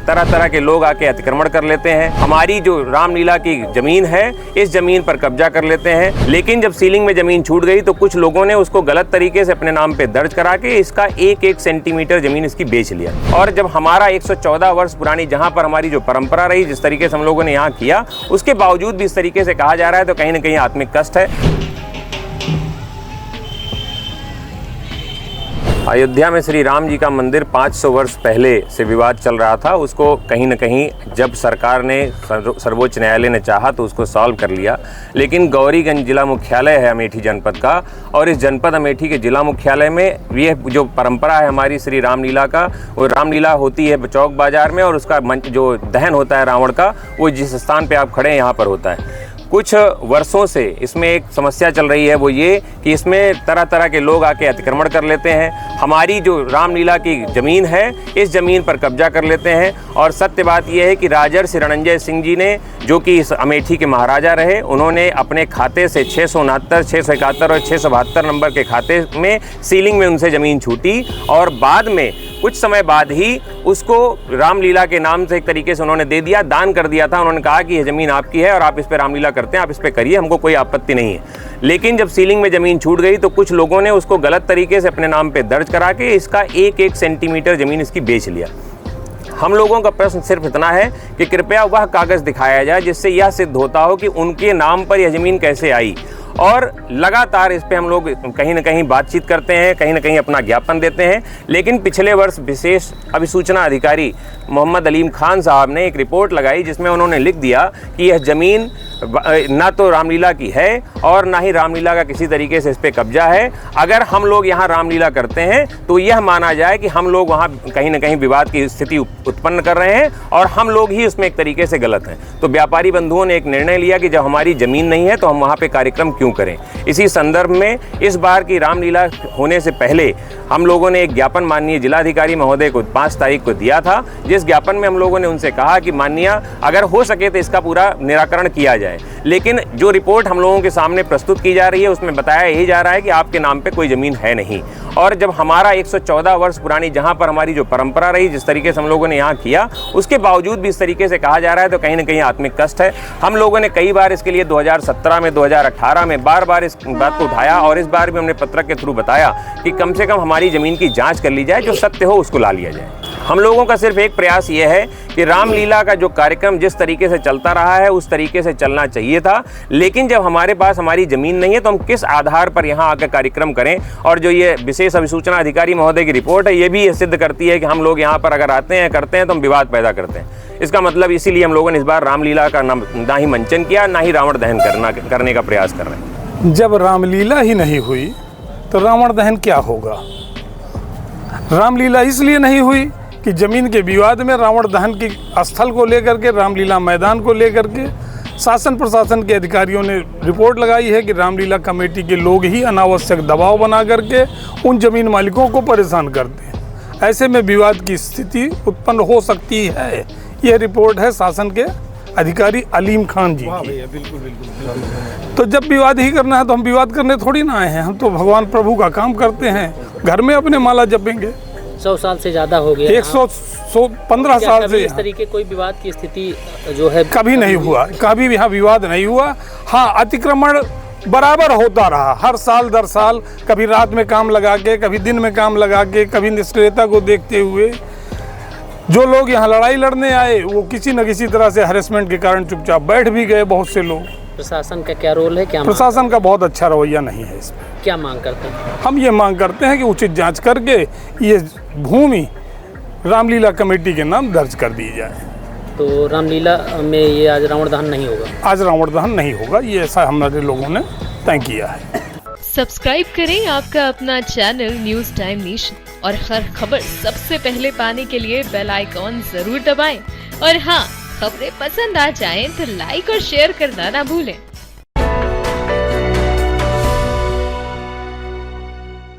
तरह तरह के लोग आके अतिक्रमण कर लेते हैं। हमारी जो रामलीला की जमीन है, इस जमीन पर कब्जा कर लेते हैं। लेकिन जब सीलिंग में जमीन छूट गई तो कुछ लोगों ने उसको गलत तरीके से अपने नाम पे दर्ज करा के इसका एक सेंटीमीटर जमीन इसकी बेच लिया। और जब हमारा 114 वर्ष पुरानी जहां पर हमारी जो परंपरा रही, जिस तरीके से हम लोगों ने यहाँ किया, उसके बावजूद भी इस तरीके से कहा जा रहा है तो कहीं ना कहीं आत्मिक कष्ट है। अयोध्या में श्री राम जी का मंदिर 500 वर्ष पहले से विवाद चल रहा था। उसको कहीं न कहीं जब सरकार ने, सर्वोच्च न्यायालय ने चाहा तो उसको सॉल्व कर लिया। लेकिन गौरीगंज जिला मुख्यालय है अमेठी जनपद का, और इस जनपद अमेठी के जिला मुख्यालय में ये जो परंपरा है हमारी श्री रामलीला का, वो रामलीला होती है चौक बाजार में, और उसका जो दहन होता है रावण का, वो जिस स्थान पर आप खड़े हैं यहाँ पर होता है। कुछ वर्षों से इसमें एक समस्या चल रही है, वो ये कि इसमें तरह तरह के लोग आके अतिक्रमण कर लेते हैं। हमारी जो रामलीला की ज़मीन है, इस ज़मीन पर कब्जा कर लेते हैं। और सत्य बात यह है कि राजर्षि रणंजय सिंह जी ने, जो कि इस अमेठी के महाराजा रहे, उन्होंने अपने खाते से 669, 671 और 672 नंबर के खाते में सीलिंग में उनसे ज़मीन छूटी, और बाद में कुछ समय बाद ही उसको रामलीला के नाम से एक तरीके से उन्होंने दे दिया, दान कर दिया था। उन्होंने कहा कि यह ज़मीन आपकी है और आप इस पर रामलीला करते हैं, आप इस पर करिए, हमको कोई आपत्ति नहीं है। लेकिन जब सीलिंग में ज़मीन छूट गई तो कुछ लोगों ने उसको गलत तरीके से अपने नाम पे दर्ज करा के इसका एक सेंटीमीटर ज़मीन इसकी बेच लिया। हम लोगों का प्रश्न सिर्फ इतना है कि कृपया वह कागज़ दिखाया जाए जिससे यह सिद्ध होता हो कि उनके नाम पर यह ज़मीन कैसे आई। और लगातार इस पे हम लोग कहीं ना कहीं बातचीत करते हैं, कहीं ना कहीं अपना ज्ञापन देते हैं। लेकिन पिछले वर्ष विशेष अभिसूचना अधिकारी मोहम्मद अलीम खान साहब ने एक रिपोर्ट लगाई जिसमें उन्होंने लिख दिया कि यह ज़मीन ना तो रामलीला की है और ना ही रामलीला का किसी तरीके से इस पर कब्जा है। अगर हम लोग यहाँ रामलीला करते हैं तो यह माना जाए कि हम लोग वहाँ कहीं ना कहीं विवाद की स्थिति उत्पन्न कर रहे हैं और हम लोग ही उसमें एक तरीके से गलत हैं। तो व्यापारी बंधुओं ने एक निर्णय लिया कि जब हमारी ज़मीन नहीं है तो हम वहाँ पे कार्यक्रम क्यों करें। इसी संदर्भ में इस बार की रामलीला होने से पहले हम लोगों ने एक ज्ञापन माननीय जिलाधिकारी महोदय को 5 तारीख को दिया था, जिस ज्ञापन में हम लोगों ने उनसे कहा कि माननीय, अगर हो सके तो इसका पूरा निराकरण किया जाए। लेकिन जो रिपोर्ट हम लोगों के सामने प्रस्तुत की जा रही है उसमें बताया यही जा रहा है कि आपके नाम पे कोई ज़मीन है नहीं। और जब हमारा 114 वर्ष पुरानी जहाँ पर हमारी जो परंपरा रही, जिस तरीके से हम लोगों ने यहाँ किया, उसके बावजूद भी इस तरीके से कहा जा रहा है तो कहीं ना कहीं आत्मिक कष्ट है। हम लोगों ने कई बार इसके लिए 2017 में, 2018 में बार इस बात को उठाया, और इस बार भी हमने पत्रक के थ्रू बताया कि कम से कम हमारी ज़मीन की जाँच कर ली जाए, जो सत्य हो उसको ला लिया जाए। हम लोगों का सिर्फ एक प्रयास ये है कि रामलीला का जो कार्यक्रम जिस तरीके से चलता रहा है उस तरीके से चलना चाहिए था। लेकिन जब हमारे पास हमारी ज़मीन नहीं है तो हम किस आधार पर यहाँ आकर कार्यक्रम करें। और जो ये विशेष अभिसूचना अधिकारी महोदय की रिपोर्ट है, ये भी ये सिद्ध करती है कि हम लोग यहाँ पर अगर आते हैं, करते हैं तो हम विवाद पैदा करते हैं। इसका मतलब इसीलिए हम लोगों ने इस बार रामलीला का ना ही मंचन किया, ना ही रावण दहन करने का प्रयास कर रहे हैं। जब रामलीला ही नहीं हुई तो रावण दहन क्या होगा। रामलीला इसलिए नहीं हुई कि ज़मीन के विवाद में रावण दहन की स्थल को लेकर के, रामलीला मैदान को लेकर के शासन प्रशासन के अधिकारियों ने रिपोर्ट लगाई है कि रामलीला कमेटी के लोग ही अनावश्यक दबाव बना करके उन ज़मीन मालिकों को परेशान करते हैं। ऐसे में विवाद की स्थिति उत्पन्न हो सकती है। यह रिपोर्ट है शासन के अधिकारी अलीम खान जी की। बिल्कुल। तो जब विवाद ही करना है तो हम विवाद करने थोड़ी ना आए हैं। हम तो भगवान प्रभु का काम करते हैं, घर में अपने माला जपेंगे। 100 साल से ज़्यादा हो गया, 115 साल से इस तरीके कोई विवाद की स्थिति जो है कभी नहीं हुआ, कभी भी यहाँ विवाद नहीं हुआ। हाँ, अतिक्रमण बराबर होता रहा, हर साल दर साल, कभी रात में काम लगा के, कभी दिन में काम लगा के, कभी निष्क्रियता को देखते हुए। जो लोग यहाँ लड़ाई लड़ने आए वो किसी न किसी तरह से हैरेसमेंट के कारण चुपचाप बैठ भी गए बहुत से लोग। प्रशासन का क्या रोल है, क्या प्रशासन का बहुत अच्छा रवैया नहीं है इसमें। क्या मांग करते हैं? हम ये मांग करते हैं कि उचित जांच करके ये भूमि रामलीला कमेटी के नाम दर्ज कर दी जाए। तो रामलीला में ये आज रावण दहन नहीं होगा? आज रावण दहन नहीं होगा, ये ऐसा हमारे लोगों ने तय किया है। सब्सक्राइब करें आपका अपना चैनल न्यूज़ टाइम नेशन, और हर खबर सबसे पहले पाने के लिए बेल आइकॉन जरूर दबाएं। और हाँ, खबरें पसंद आ जाएं तो लाइक और शेयर करना ना भूलें।